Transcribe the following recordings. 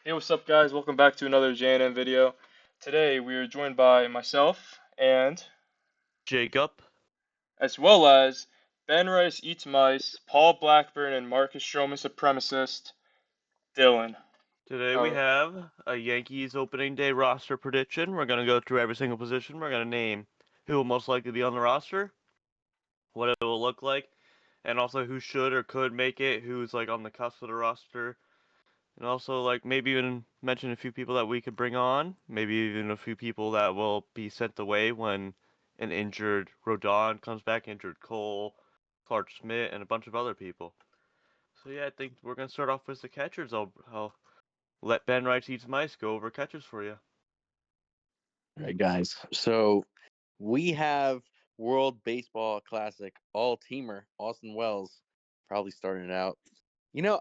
Hey, what's up, guys? Welcome back to another JNN video. Today we are joined by myself and, Jacob. as well as Ben Rice Eats Mice, Paul Blackburn, and Marcus Stroman Supremacist, Dylan. Today we Oh, have a Yankees opening day roster prediction. We're going to go through every single position. We're going to name who will most likely be on the roster, what it will look like, and also who should or could make it, who's like on the cusp of the roster, and also like maybe even mention a few people that we could bring on, maybe even a few people that will be sent away when an injured Rodon comes back, injured Cole, Clark Schmidt, and a bunch of other people. So yeah, I think we're going to start off with the catchers. I'll let Ben Wright Eats Mice go over catches for you. All right, guys. So we have World Baseball Classic all-teamer Austin Wells probably starting it out.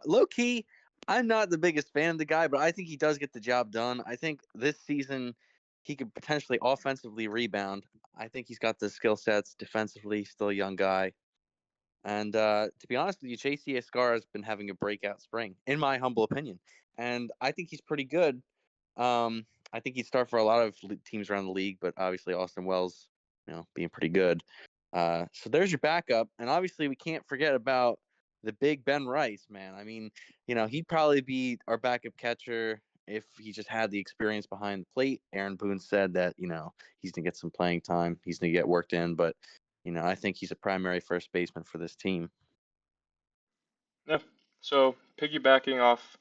Low key, I'm not the biggest fan of the guy, but I think he does get the job done. I think this season he could potentially offensively rebound. I think he's got the skill sets defensively, still a young guy. And to be honest with you, JC Escar has been having a breakout spring, in my humble opinion. And I think he's pretty good. I think he'd start for a lot of teams around the league, but obviously Austin Wells, being pretty good. So there's your backup, and obviously we can't forget about the big Ben Rice, man. I mean, he'd probably be our backup catcher if he just had the experience behind the plate. Aaron Boone said that he's gonna get some playing time, he's gonna get worked in, but I think he's a primary first baseman for this team. yeah. So, piggybacking off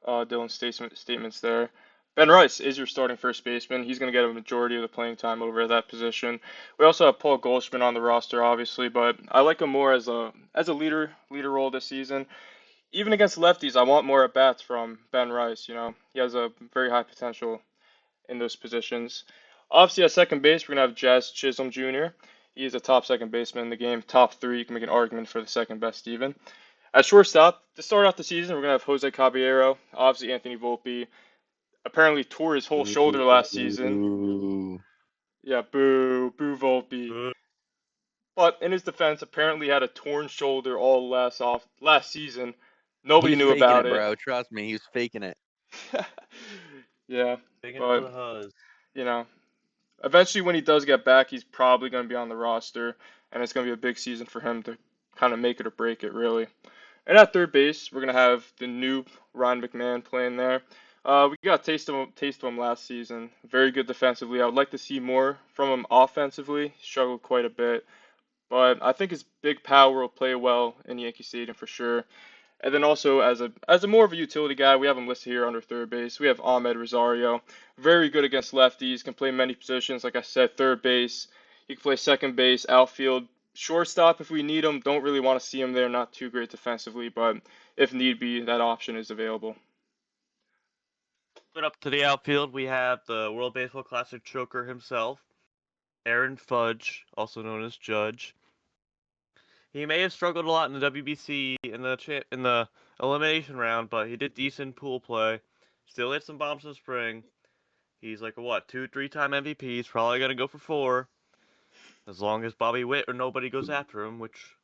Dylan's statements there, Ben Rice is your starting first baseman. He's going to get a majority of the playing time over at that position. We also have Paul Goldschmidt on the roster, obviously, but I like him more as a leader role this season. Even against lefties, I want more at bats from Ben Rice. He has a very high potential in those positions. Obviously, at second base, we're gonna have Jazz Chisholm Jr. He is a top second baseman in the game, top three. You can make an argument for the second best even. At shortstop, to start off the season, we're gonna have Jose Caballero. Obviously, Anthony Volpe apparently tore his whole shoulder last season. Ooh. Yeah, boo, boo Volpe. But in his defense, apparently had a torn shoulder all last season. Nobody He's knew faking about it, it. bro. Trust me, he's faking it. Yeah, Taking it for but the Huzz. you know, eventually when he does get back, he's probably going to be on the roster, and it's going to be a big season for him to kind of make it or break it, really. And at third base, we're going to have the new Ryan McMahon playing there. We got a taste of him last season. Very good defensively. I would like to see more from him offensively. He struggled quite a bit, but I think his big power will play well in Yankee Stadium for sure. And then also as a more of a utility guy, we have him listed here under third base. We have Ahmed Rosario, very good against lefties, can play many positions. Like I said, third base. He can play second base, outfield, shortstop if we need him. Don't really want to see him there. Not too great defensively, but if need be, that option is available. But up to the outfield, we have the World Baseball Classic choker himself, Aaron Fudge, also known as Judge. He may have struggled a lot in the WBC in the elimination round, but he did decent pool play. Still hit some bombs in the spring. He's like a what, 2, 3 time MVP. He's probably gonna go for 4, as long as Bobby Witt or nobody goes after him, which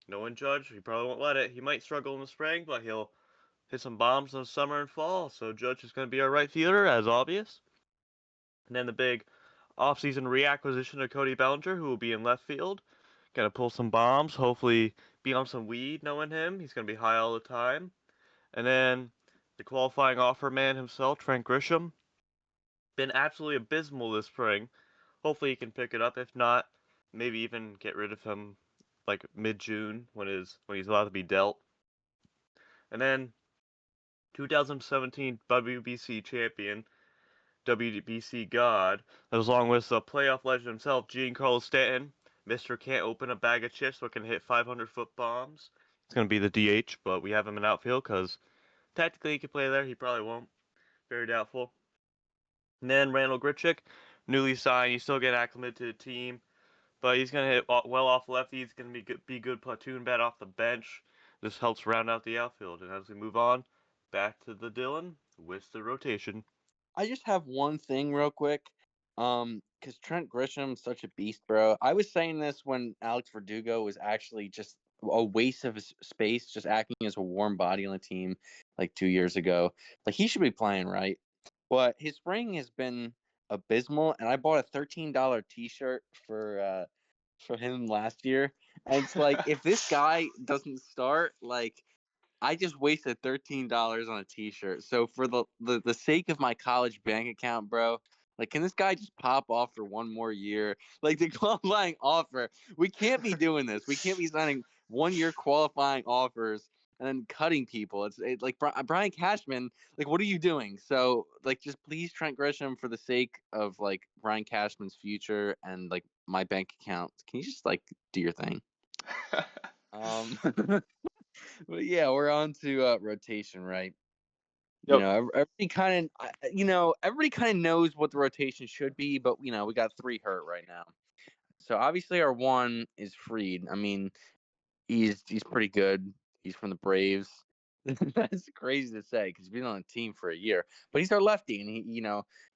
no one Judge. He probably won't let it. He might struggle in the spring, but he'll hit some bombs in the summer and fall, so Judge is going to be our right fielder, as obvious. And then the big offseason reacquisition of Cody Bellinger, who will be in left field. Going to pull some bombs, hopefully be on some weed, knowing him. He's going to be high all the time. And then the qualifying offer man himself, Trent Grisham. Been absolutely abysmal this spring. Hopefully he can pick it up. If not, maybe even get rid of him like mid-June when he's allowed to be dealt. And then 2017 WBC champion, WBC God, along with the playoff legend himself, Giancarlo Stanton. Mr. Can't open a bag of chips but can hit 500-foot bombs. It's going to be the DH, but we have him in outfield because technically he could play there. He probably won't. Very doubtful. And then Randall Grichuk, newly signed. He's still getting acclimated to the team, but he's going to hit well off lefty. He's going to be good platoon bat off the bench. This helps round out the outfield. And as we move on, back to the Dylan with the rotation. I just have one thing real quick. Because Trent Grisham's such a beast, bro. I was saying this when Alex Verdugo was actually just a waste of his space, just acting as a warm body on the team like 2 years ago. Like he should be playing right, but his spring has been abysmal. And I bought a $13 T-shirt for him last year, and it's like if this guy doesn't start, like I just wasted $13 on a T-shirt. So for the sake of my college bank account, bro, like, can this guy just pop off for one more year? Like the qualifying offer, we can't be doing this. We can't be signing 1 year qualifying offers and then cutting people. It's like Brian Cashman. Like, what are you doing? So like, just please Trent Grisham, for the sake of like Brian Cashman's future and like my bank account, can you just like do your thing? Um. But yeah, we're on to rotation, right? Yep. Everybody everybody kind of knows what the rotation should be, but we got three hurt right now. So obviously our one is Freed. I mean, he's pretty good. He's from the Braves. That's crazy to say because he's been on the team for a year, but he's our lefty, and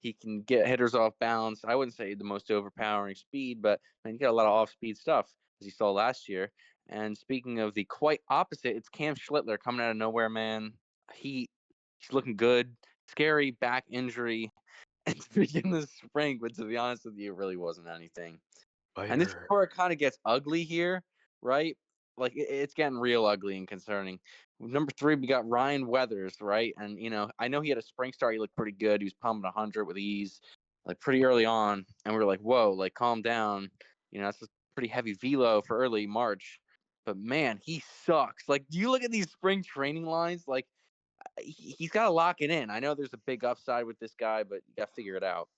he can get hitters off balance. I wouldn't say the most overpowering speed, but man, he got a lot of off-speed stuff as you saw last year. And speaking of the quite opposite, it's Cam Schlittler coming out of nowhere, man. He's looking good. Scary back injury at the beginning of the spring, but to be honest with you, it really wasn't anything. And this is Fire. where it kind of gets ugly here, right? Like it's getting real ugly and concerning. Number 3, we got Ryan Weathers, right? And I know he had a spring start. He looked pretty good. He was pumping 100 with ease, like pretty early on. And we were like, whoa, like calm down. That's a pretty heavy velo for early March. But man, he sucks. Like, do you look at these spring training lines? Like, he's got to lock it in. I know there's a big upside with this guy, but you got to figure it out.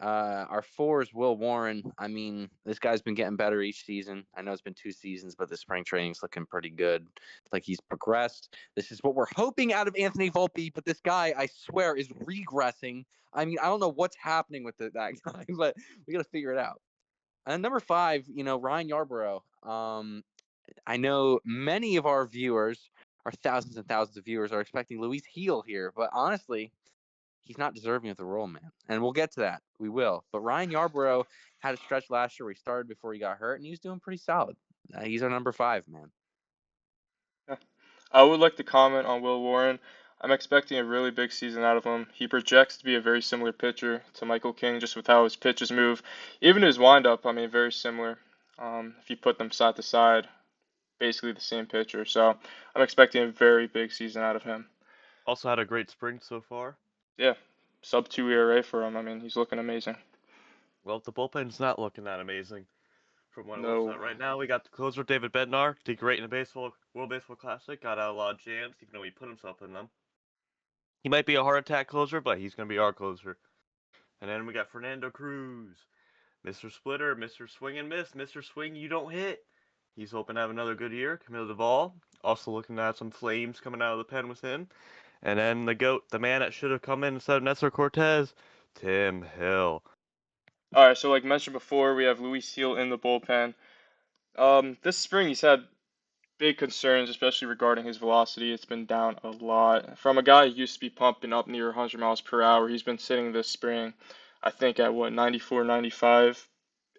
Our 4 is Will Warren. I mean, this guy's been getting better each season. I know it's been 2 seasons, but the spring training's looking pretty good. Like he's progressed. This is what we're hoping out of Anthony Volpe, but this guy, I swear, is regressing. I mean, I don't know what's happening with that guy, but we got to figure it out. And number 5, Ryan Yarborough. I know many of our viewers, our thousands and thousands of viewers, are expecting Luis Heel here, but honestly, he's not deserving of the role, man. And we'll get to that. We will. But Ryan Yarborough had a stretch last year where he started before he got hurt, and he was doing pretty solid. He's our number 5, man. Yeah. I would like to comment on Will Warren. I'm expecting a really big season out of him. He projects to be a very similar pitcher to Michael King, just with how his pitches move. Even his windup, I mean, very similar. If you put them side to side, basically the same pitcher. So I'm expecting a very big season out of him. Also had a great spring so far. Yeah, sub 2 ERA for him. I mean, he's looking amazing. Well, the bullpen's not looking that amazing from what it looks No. at right now. We got the closer David Bednar, did great in the World Baseball Classic, got out a lot of jams, even though he put himself in them. He might be a heart attack closer, but he's gonna be our closer. And then we got Fernando Cruz, Mr. Splitter, Mr. Swing and Miss, Mr. Swing you don't hit. He's hoping to have another good year. Camilo Duvall, also looking at some flames coming out of the pen with him. And then the GOAT, the man that should have come in instead of Nestor Cortez, Tim Hill. All right, so like mentioned before, we have Luis Heel in the bullpen. This spring he's had big concerns, especially regarding his velocity. It's been down a lot. From a guy who used to be pumping up near 100 miles per hour, he's been sitting this spring, I think at what, 94, 95,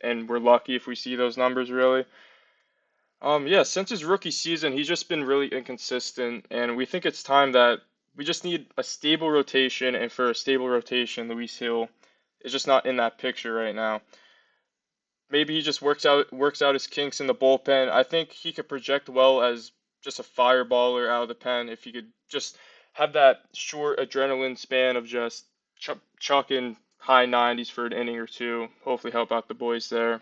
and we're lucky if we see those numbers really. Yeah, since his rookie season, he's just been really inconsistent, and we think it's time that we just need a stable rotation, and for a stable rotation, Luis Hill is just not in that picture right now. Maybe he just works out his kinks in the bullpen. I think he could project well as just a fireballer out of the pen if he could just have that short adrenaline span of just chucking high 90s for an inning or two. Hopefully help out the boys there.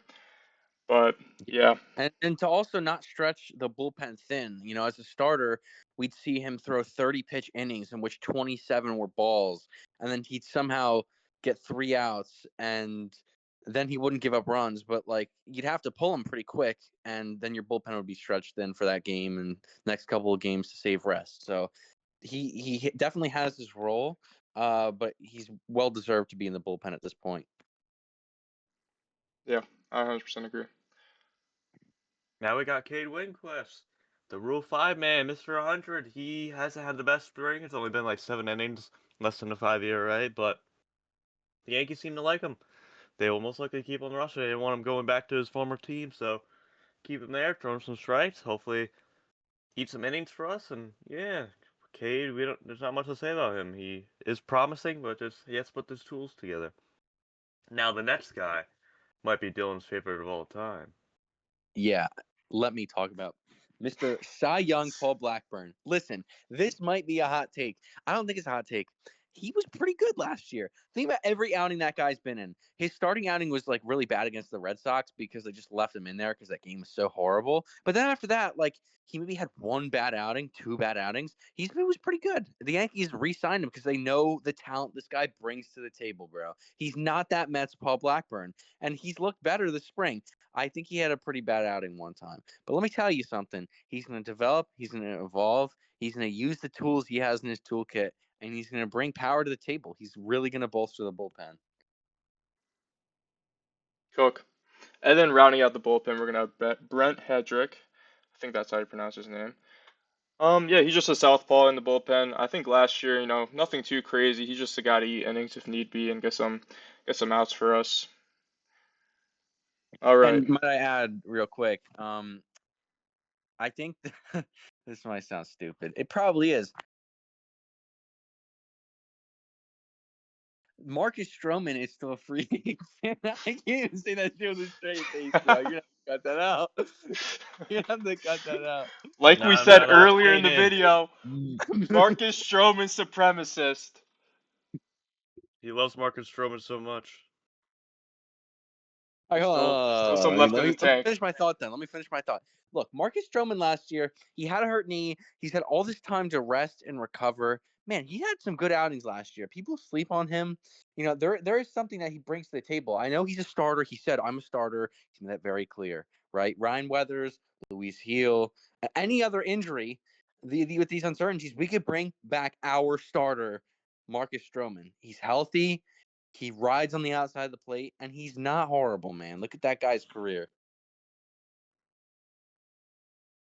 But yeah, And to also not stretch the bullpen thin, as a starter, we'd see him throw 30 pitch innings in which 27 were balls, and then he'd somehow get 3 outs, and then he wouldn't give up runs, but like you'd have to pull him pretty quick, and then your bullpen would be stretched thin for that game and next couple of games to save rest. So he definitely has his role, but he's well deserved to be in the bullpen at this point. yeah, I 100% agree. Now we got Cade Winquist, the Rule 5 man, Mr. 100. He hasn't had the best spring. It's only been like 7 innings, less than a 5 ERA, but the Yankees seem to like him. They will most likely keep him on the roster. They didn't want him going back to his former team, so keep him there, throw him some strikes. Hopefully, eat some innings for us. And yeah, Cade, we don't. There's not much to say about him. He is promising, but just he has to put his tools together. Now the next guy might be Dylan's favorite of all time. Yeah, let me talk about Mr. Cy Young, Paul Blackburn. Listen, this might be a hot take. I don't think it's a hot take. He was pretty good last year. Think about every outing that guy's been in. His starting outing was like really bad against the Red Sox because they just left him in there because that game was so horrible. But then after that, like he maybe had one bad outing, two bad outings. He was pretty good. The Yankees re-signed him because they know the talent this guy brings to the table, bro. He's not that Mets Paul Blackburn, and he's looked better this spring. I think he had a pretty bad outing one time. But let me tell you something. He's going to develop, he's going to evolve, he's going to use the tools he has in his toolkit, and he's going to bring power to the table. He's really going to bolster the bullpen. Cook. And then rounding out the bullpen, we're gonna have Brent Hedrick. I think that's how you pronounce his name. Yeah, he's just a southpaw in the bullpen. I think last year, nothing too crazy. He's just a guy to eat innings if need be and get some outs for us. All right. And might I add real quick, I think this might sound stupid. It probably is. Marcus Stroman is still a free agent. I can't even say that shit with a straight face, bro. You're gonna have to cut that out. You're gonna have to cut that out. Like we No, said no, that's earlier in staying the in. video, Marcus Stroman supremacist. He loves Marcus Stroman so much. All right, There's hold still some on. left Let in the me let me tank. finish my thought then. Let me finish my thought. Look, Marcus Stroman last year, he had a hurt knee. He's had all this time to rest and recover. Man, he had some good outings last year. People sleep on him. There is something that he brings to the table. I know he's a starter. He said, "I'm a starter." He's made that very clear, right? Ryan Weathers, Luis Heel, any other injury, with these uncertainties, we could bring back our starter, Marcus Stroman. He's healthy. He rides on the outside of the plate, and he's not horrible, man. Look at that guy's career.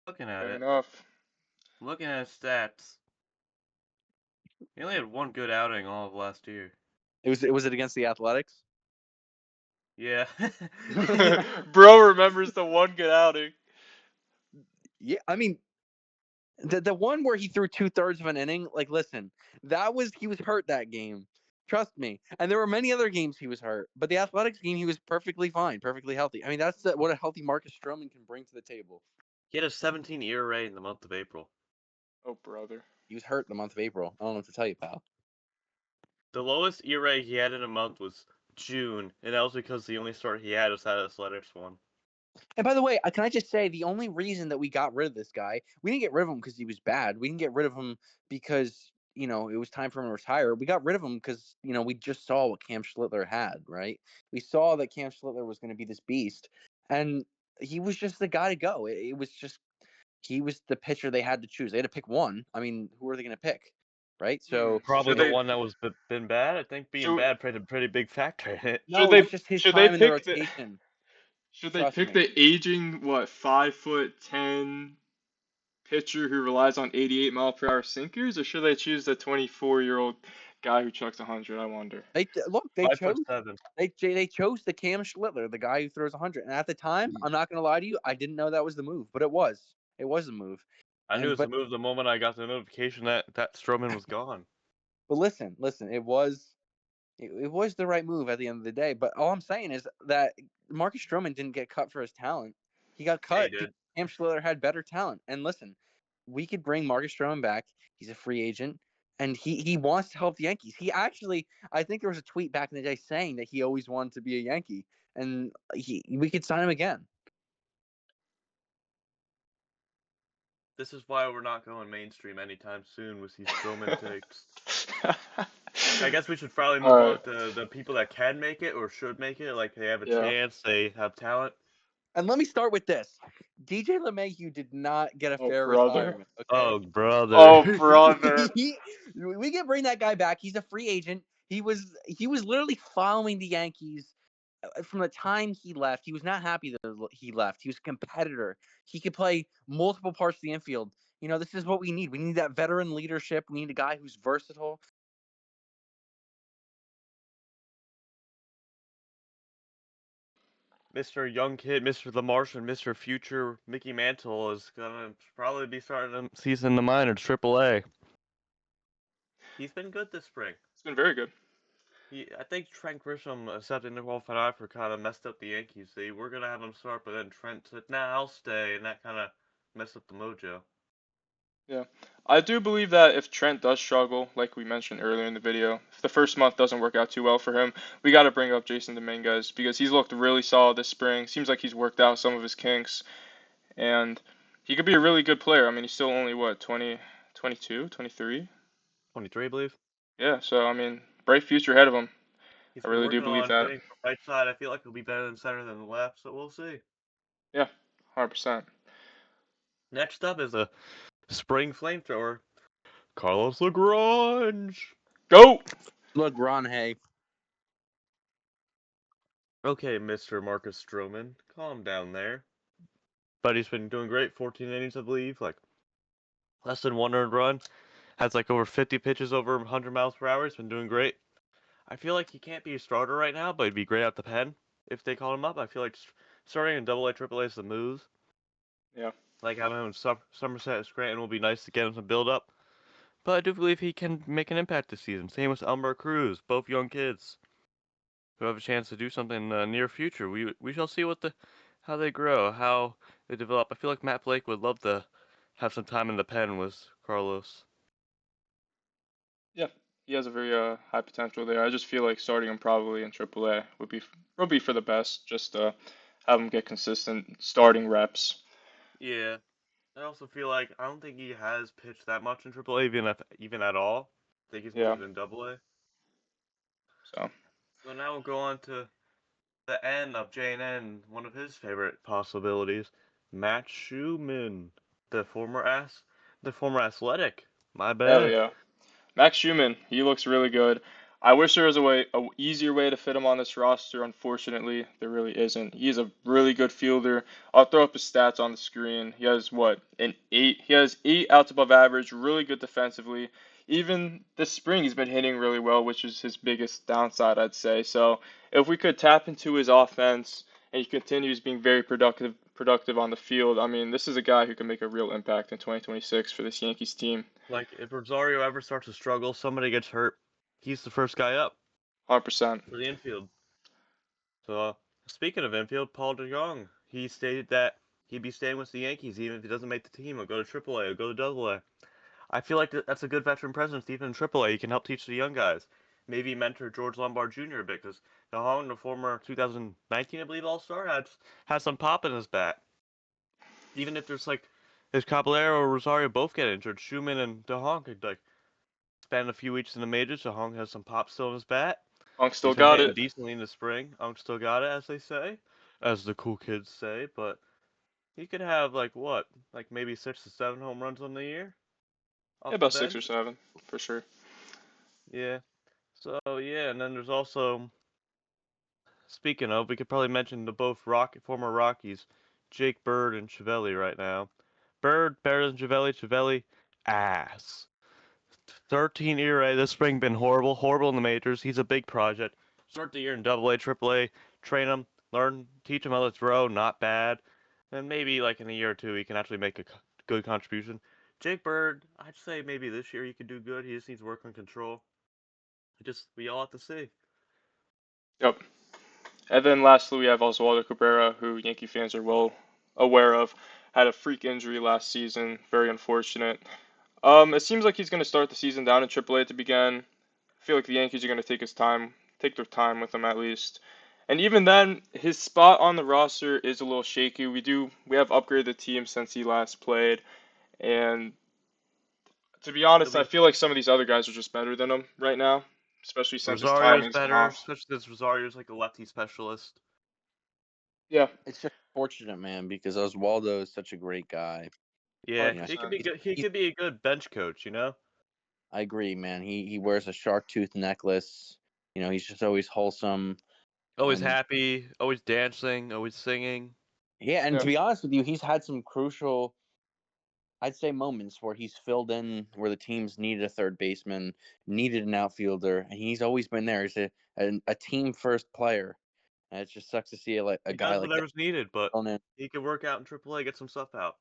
Looking at Fair it, enough. looking at his stats, he only had one good outing all of last year. Was it against the Athletics? Yeah. Bro remembers the one good outing. Yeah, I mean the one where he threw 2/3 of an inning. Like, listen, he was hurt that game. Trust me. And there were many other games he was hurt, but the Athletics game he was perfectly fine, perfectly healthy. I mean, that's what a healthy Marcus Stroman can bring to the table. He had a 17 ERA in the month of April. Oh, brother. He was hurt in the month of April. I don't know what to tell you, pal. The lowest ERA he had in a month was June, and that was because the only start he had was that Athletics one. And by the way, can I just say the only reason that we got rid of this guy, we didn't get rid of him because he was bad. We didn't get rid of him because it was time for him to retire. We got rid of him because we just saw what Cam Schlittler had, right? We saw that Cam Schlittler was going to be this beast, and he was just the guy to go. It was just he was the pitcher they had to choose. They had to pick one. I mean, who are they going to pick, right? So Probably Should the they one that was been bad. I think being should bad played a pretty big factor in it. should no, it they was just his should they time in the pick the rotation. should they Trust pick me. the aging 5'10" pitcher who relies on 88-mile-per-hour sinkers, or should they choose the 24-year-old guy who chucks 100? I wonder. They Five chose foot seven. they chose the Cam Schlittler, the guy who throws 100. And at the time, I'm not gonna lie to you, I didn't know that was the move, but it was. It was a move. I knew it And was a move the moment I got the notification that Stroman was gone. but listen, it was the right move at the end of the day. But all I'm saying is that Marcus Stroman didn't get cut for his talent. He got Yeah, he cut because did. Cam Schlittler had better talent. And listen, we could bring Marcus Stroman back. He's a free agent. And he wants to help the Yankees. He actually, I think there was a tweet back in the day saying that he always wanted to be a Yankee, and we could sign him again. This is why we're not going mainstream anytime soon with these Stroman takes. I guess we should probably All move right. on to the people that can make it or should make it. Like they have a Yeah. chance, they have talent. And let me start with this: DJ LeMahieu did not get a Oh, fair brother. retirement. Okay, Oh, brother. Oh, brother. we can bring that guy back. He's a free agent. He was literally following the Yankees from the time he left. He was not happy that he left. He was a competitor. He could play multiple parts of the infield. This is what we need. We need that veteran leadership. We need a guy who's versatile. Mr. Young Kid, Mr. The Martian, Mr. Future Mickey Mantle is gonna probably be starting the season in the minors, Triple A. He's been good this spring. It's been very good. I think Trent Grisham accepting the qualified offer kind of messed up the Yankees. They were gonna have him start, but then Trent said, "Nah, I'll stay," and that kind of messed up the mojo. Yeah. I do believe that if Trent does struggle, like we mentioned earlier in the video, if the first month doesn't work out too well for him, we got to bring up Jason Dominguez because he's looked really solid this spring. Seems like he's worked out some of his kinks, and he could be a really good player. I mean, he's still only, what, 20, 22, 23? 23, I believe. Yeah, so, I mean, bright future ahead of him. He's I been really do working believe on that. hitting the right side. I feel like he'll be better than center than the left, so we'll see. Yeah, 100%. Next up is a spring flamethrower, Carlos Lagrange. Go! Look, Ron Hay. Okay, Mr. Marcus Stroman, calm down there. But he's been doing great. 14 innings, I believe. Like less than one earned run. Has like over 50 pitches over 100 miles per hour. He's been doing great. I feel like he can't be a starter right now, but he'd be great at the pen if they call him up. I feel like starting in Double A, Triple A is the move. Yeah. Like having him in Somerset and Scranton will be nice to get him some build up. But I do believe he can make an impact this season. Same with Elmer Cruz, both young kids who have a chance to do something in the near future. We shall see how they grow, how they develop. I feel like Matt Blake would love to have some time in the pen with Carlos. Yeah, he has a very high potential there. I just feel like starting him probably in AAA would be for the best. Just have him get consistent starting reps. Yeah, I also feel like I don't think he has pitched that much in Triple A, even at all. I think he's Yeah. mostly been Double A. So So now we'll go on to the N of J&N, one of his favorite possibilities, Matt Schumann, the former Athletic. My hell bad. yeah. Max Schumann, he looks really good. I wish there was a easier way to fit him on this roster. Unfortunately, there really isn't. He's a really good fielder. I'll throw up his stats on the screen. He has what, an 8? He has 8 outs above average, really good defensively. Even this spring, he's been hitting really well, which is his biggest downside, I'd say. So, if we could tap into his offense and he continues being very productive on the field, I mean, this is a guy who can make a real impact in 2026 for this Yankees team. Like, if Rosario ever starts to struggle, somebody gets hurt, he's the first guy up 100%. for the infield. So, speaking of infield, Paul DeJong, he stated that he'd be staying with the Yankees even if he doesn't make the team. He'll go to AAA, he'll go to AA. I feel like that's a good veteran presence, even in AAA. He can help teach the young guys. Maybe mentor George Lombard Jr. a bit, because DeJong, the former 2019, I believe, All-Star, has some pop in his bat. Even if there's like, if Caballero or Rosario both get injured, Schumann and DeJong could like spend a few weeks in the majors. DeJong has some pop still in his bat. Unk He's still been got hitting it. decently in the spring. Unk still got it, as they say, as the cool kids say. But he could have like what, like maybe 6 to 7 home runs on the year Yeah, off the about 6 or bench. 7 for sure. Yeah. So yeah, and then there's also, speaking of, we could probably mention the both former Rockies, Jake Bird and Chiavelli right now. Bird better than Chiavelli. Chiavelli ass. 13 ERA this spring, been horrible, horrible in the majors. He's a big project. Start the year in Double A, Triple A, train him, teach him how to throw, not bad. Then maybe like in a year or two, he can actually make a good contribution. Jake Bird, I'd say maybe this year he could do good. He just needs work on control. We all have to see. Yep. And then lastly, we have Oswaldo Cabrera, who Yankee fans are well aware of. Had a freak injury last season, very unfortunate. It seems like he's going to start the season down in AAA to begin. I feel like the Yankees are going to take their time with him at least. And even then, his spot on the roster is a little shaky. We have upgraded the team since he last played, and to be He'll honest, I be feel like some of these other guys are just better than him right now, especially since his Rosario's timing's better, off. especially since Rosario's like a lefty specialist. Yeah, It's just fortunate, man, because Oswaldo is such a great guy. Yeah, You know, he could 100%. be good. He he's could be a good bench coach, you know. I agree, man. He wears a shark tooth necklace. You know, he's just always wholesome. Always And happy, always dancing, always singing. yeah, and Yeah. to be honest with you, he's had some crucial, I'd say, moments where he's filled in where the teams needed a third baseman, needed an outfielder, and he's always been there. He's a team first player. And it just sucks to see a He guy does like that whatever's needed, but thrown in. he can work out in AAA, get some stuff out.